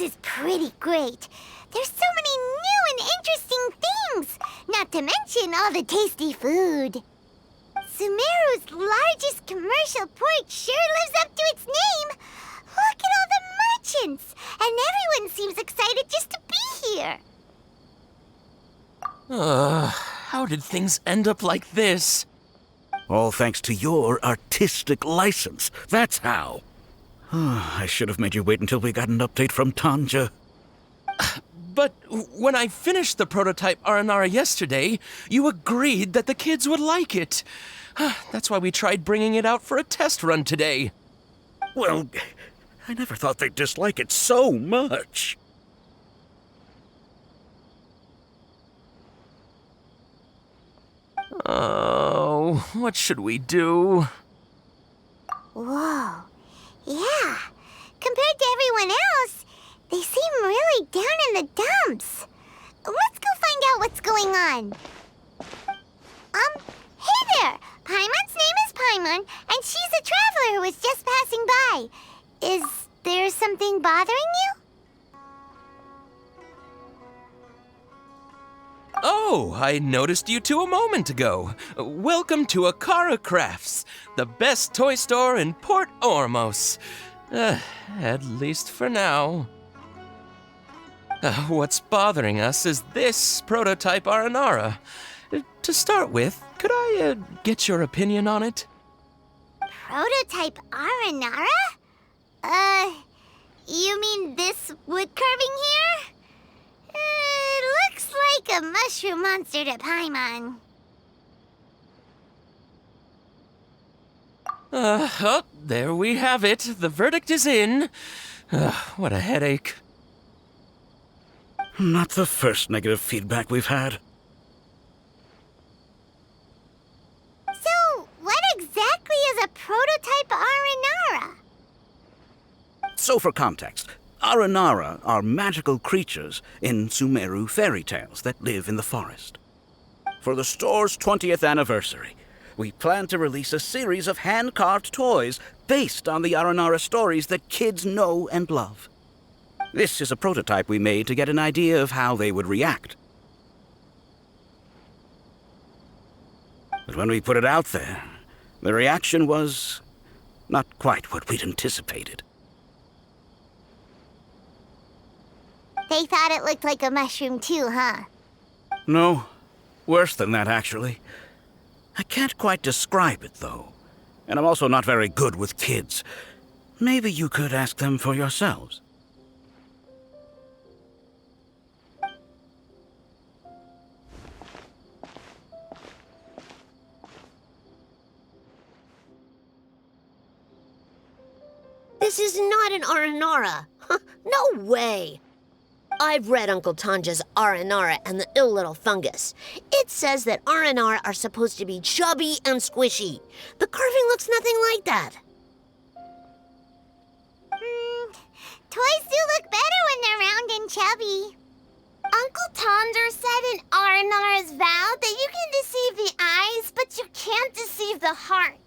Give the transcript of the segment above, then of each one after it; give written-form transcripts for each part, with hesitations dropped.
is pretty great. There's so many new and interesting things, not to mention all the tasty food. Sumeru's largest commercial port sure lives up to its name. Look at all the merchants, and everyone seems excited just to be here. How did things end up like this? All thanks to your artistic license. That's how. I should have made you wait until we got an update from Tanja. But when I finished the prototype Aranara yesterday, you agreed that the kids would like it. That's why we tried bringing it out for a test run today. Well, I never thought they'd dislike it so much. Oh, what should we do? Whoa. Yeah. Compared to everyone else, they seem really down in the dumps. Let's go find out what's going on. Hey there! Paimon's name is Paimon, and she's a traveler who was just passing by. Is there something bothering you? Oh, I noticed you two a moment ago. Welcome to Akara Crafts, the best toy store in Port Ormos. At least for now. What's bothering us is this prototype Aranara. To start with, could I get your opinion on it? Prototype Aranara? You mean this wood carving here? Looks like a mushroom monster to Paimon. Oh, there we have it. The verdict is in. What a headache. Not the first negative feedback we've had. So, what exactly is a prototype Aranara? So for context, Aranara are magical creatures in Sumeru fairy tales that live in the forest. For the store's 20th anniversary, we plan to release a series of hand-carved toys based on the Aranara stories that kids know and love. This is a prototype we made to get an idea of how they would react. But when we put it out there, the reaction was not quite what we'd anticipated. They thought it looked like a mushroom too, huh? No, worse than that, actually. I can't quite describe it, though. And I'm also not very good with kids. Maybe you could ask them for yourselves. This is not an Aranara. No way. I've read Uncle Tanja's Aranara and the Ill Little Fungus. It says that Aranara are supposed to be chubby and squishy. The carving looks nothing like that. Toys do look better when they're round and chubby. Uncle Tonder said in Aranara's vow that you can deceive the eyes, but you can't deceive the heart.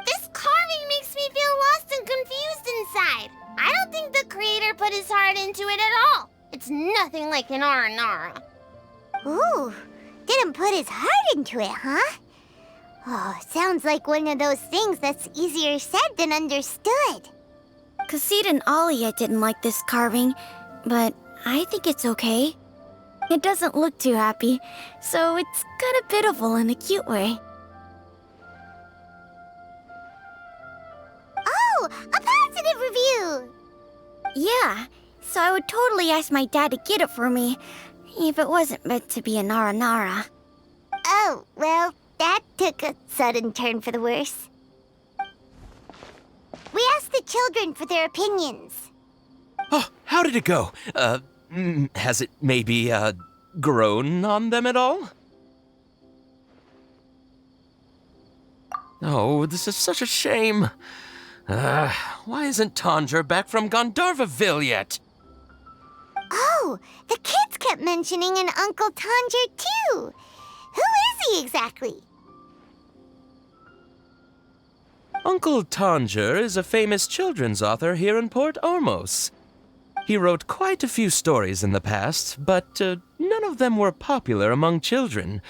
This carving makes me feel lost and confused inside. I don't think the creator put his heart into it at all. It's nothing like an Aranara. Ooh, didn't put his heart into it, huh? Oh, sounds like one of those things that's easier said than understood. Cassid and Alia didn't like this carving, but I think it's okay. It doesn't look too happy, so it's kind of pitiful in a cute way. Oh, a positive review! Yeah, so I would totally ask my dad to get it for me, if it wasn't meant to be an Aranara. Oh, well, that took a sudden turn for the worse. We asked the children for their opinions. Oh, how did it go? Has it maybe, grown on them at all? Oh, this is such a shame. Why isn't Tanja back from Gandharvaville yet? Oh, the kids kept mentioning an Uncle Tanger, too. Who is he exactly? Uncle Tanger is a famous children's author here in Port Ormos. He wrote quite a few stories in the past, but none of them were popular among children.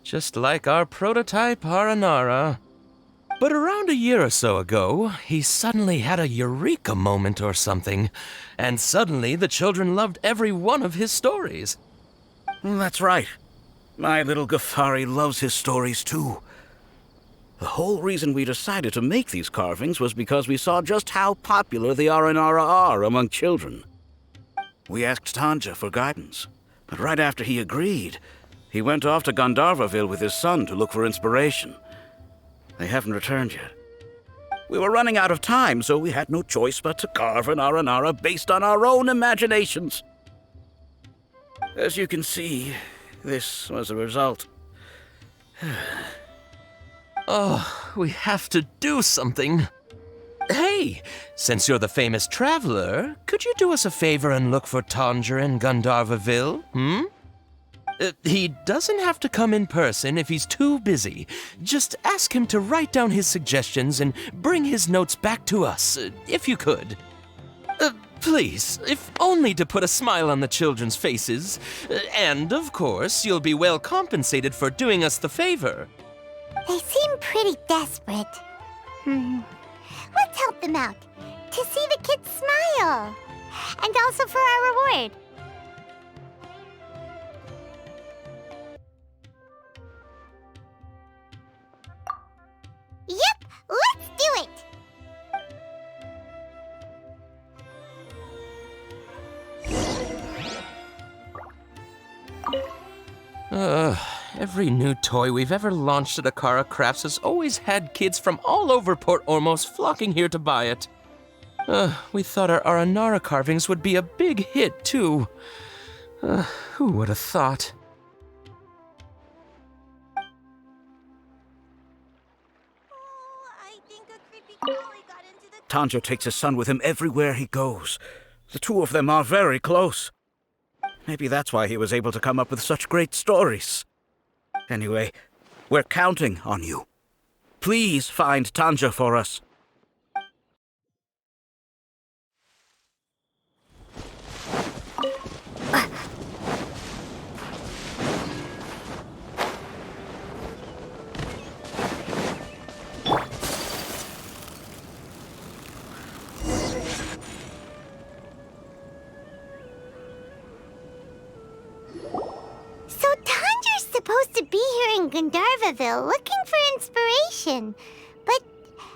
Just like our prototype Aranara. But around a year or so ago, he suddenly had a eureka moment or something, and suddenly the children loved every one of his stories. That's right. My little Ghaffari loves his stories too. The whole reason we decided to make these carvings was because we saw just how popular the Aranara are among children. We asked Tanja for guidance, but right after he agreed, he went off to Gandharvaville with his son to look for inspiration. They haven't returned yet. We were running out of time, so we had no choice but to carve an Aranara based on our own imaginations. As you can see, this was the result. Oh, we have to do something. Hey, since you're the famous traveler, could you do us a favor and look for Tanger in Gandharvaville, He doesn't have to come in person if he's too busy. Just ask him to write down his suggestions and bring his notes back to us, if you could. Please, if only to put a smile on the children's faces. And, of course, you'll be well compensated for doing us the favor. They seem pretty desperate. Let's help them out. To see the kids smile. And also for our reward. Yep, let's do it! Every new toy we've ever launched at Akara Crafts has always had kids from all over Port Ormos flocking here to buy it. We thought our Aranara carvings would be a big hit, too. Who would have thought? Tanjo takes his son with him everywhere he goes. The two of them are very close. Maybe that's why he was able to come up with such great stories. Anyway, we're counting on you. Please find Tanja for us. Supposed to be here in Gandharvaville looking for inspiration. But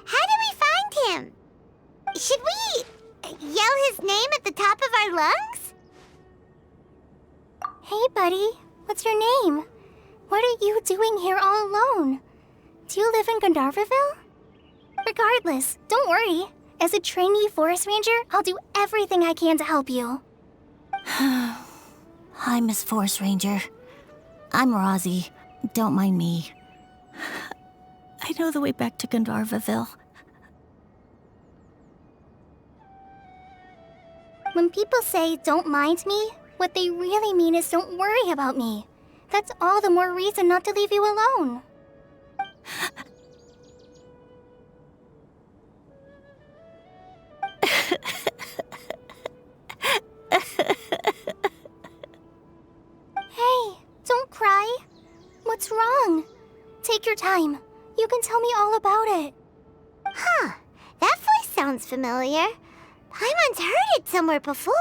how do we find him? Should we yell his name at the top of our lungs? Hey, buddy. What's your name? What are you doing here all alone? Do you live in Gandharvaville? Regardless, don't worry. As a trainee forest ranger, I'll do everything I can to help you. Hi, Miss Forest Ranger. I'm Rozzy. Don't mind me. I know the way back to Gandharvaville. When people say, don't mind me, what they really mean is don't worry about me. That's all the more reason not to leave you alone. Hey, don't cry. What's wrong? Take your time. You can tell me all about it. Huh, that voice sounds familiar. Paimon's heard it somewhere before.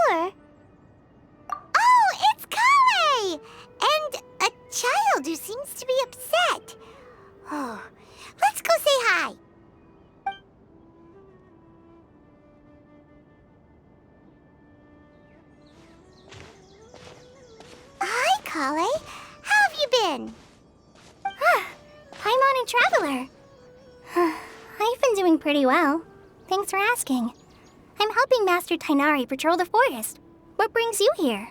Oh, it's Kale! And a child who seems to be upset. Oh, let's go say hi. Hi, Kale. How have you been? Paimon and Traveler. I've been doing pretty well. Thanks for asking. I'm helping Master Tainari patrol the forest. What brings you here?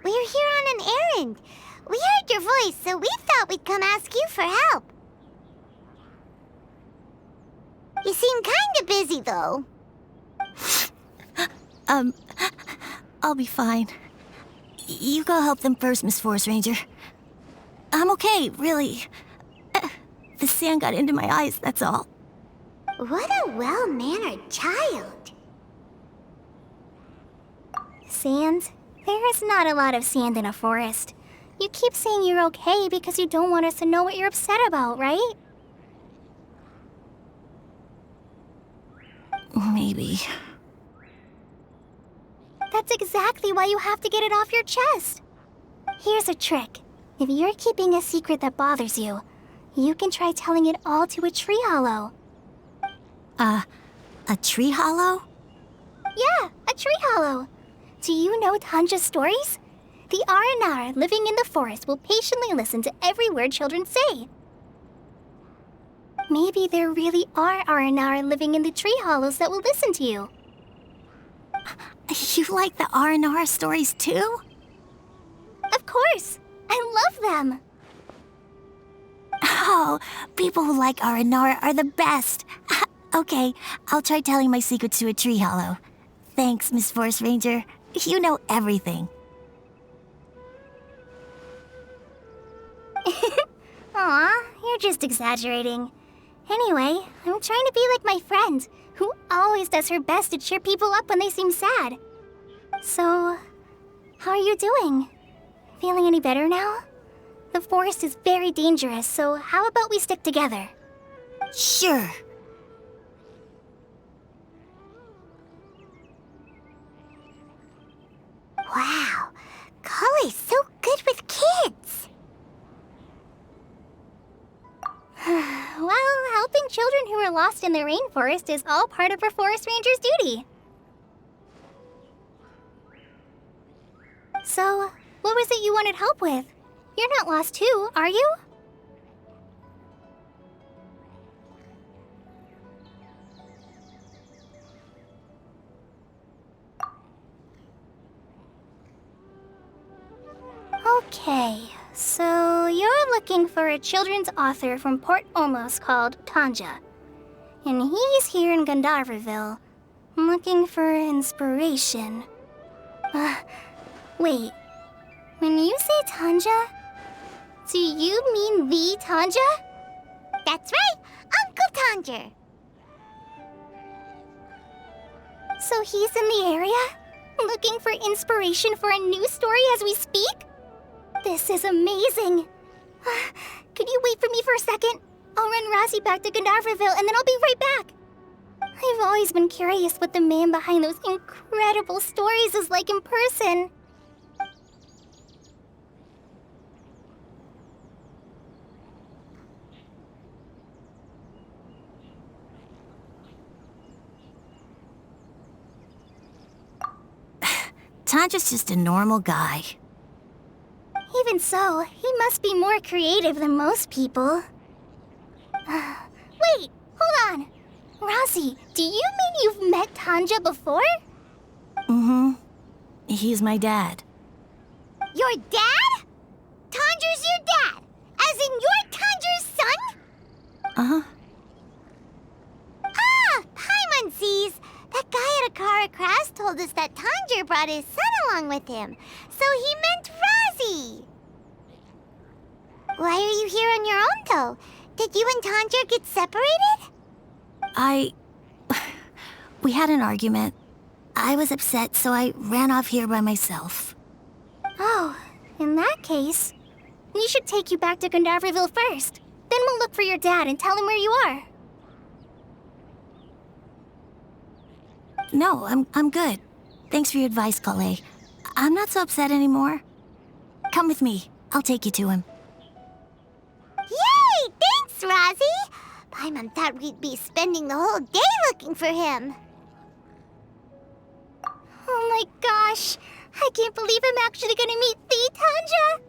We're here on an errand. We heard your voice, so we thought we'd come ask you for help. You seem kinda busy, though. I'll be fine. You go help them first, Miss Forest Ranger. I'm okay, really. The sand got into my eyes, that's all. What a well-mannered child. Sand? There is not a lot of sand in a forest. You keep saying you're okay because you don't want us to know what you're upset about, right? Maybe. That's exactly why you have to get it off your chest. Here's a trick. If you're keeping a secret that bothers you, you can try telling it all to a tree hollow. A tree hollow? Yeah, a tree hollow. Do you know Tanja's stories? The Aranara living in the forest will patiently listen to every word children say. Maybe there really are Aranara living in the tree hollows that will listen to you. You like the R&R stories too? Of course! I love them! Oh, people who like R&R are the best. Okay, I'll try telling my secrets to a tree hollow. Thanks, Miss Forest Ranger. You know everything. Aw, you're just exaggerating. Anyway, I'm trying to be like my friend, who always does her best to cheer people up when they seem sad. So, how are you doing? Feeling any better now? The forest is very dangerous, so how about we stick together? Sure. Wow, Cully's so good with kids. Well, helping children who are lost in the rainforest is all part of a forest ranger's duty. So, what was it you wanted help with? You're not lost too, are you? Okay, so you're looking for a children's author from Port Olmos called Tanja. And he's here in Gandharvaville, looking for inspiration. Wait, when you say Tanja, do you mean the Tanja? That's right, Uncle Tanger. So he's in the area, looking for inspiration for a new story as we speak? This is amazing. Could you wait for me for a second? I'll run Razzie back to Gandharvaville and then I'll be right back. I've always been curious what the man behind those incredible stories is like in person. Tanja's just a normal guy. Even so, he must be more creative than most people. Wait, hold on. Razzie, do you mean you've met Tanja before? Mm-hmm. He's my dad. Your dad? Tanger's your dad? As in you're Tanger's son? Uh-huh. Ah, Paimon sees. That guy at Akara Crash told us that Tanger brought his son along with him. So he meant Razzie. Why are you here on your own, though? Did you and Tanger get separated? We had an argument. I was upset, so I ran off here by myself. Oh, in that case, we should take you back to Gandharvaville first. Then we'll look for your dad and tell him where you are. No, I'm good. Thanks for your advice, Kale. I'm not so upset anymore. Come with me. I'll take you to him. Yay! Thanks, Razzie! Paimon thought we'd be spending the whole day looking for him. Oh my gosh, I can't believe I'm actually gonna meet the Tanja.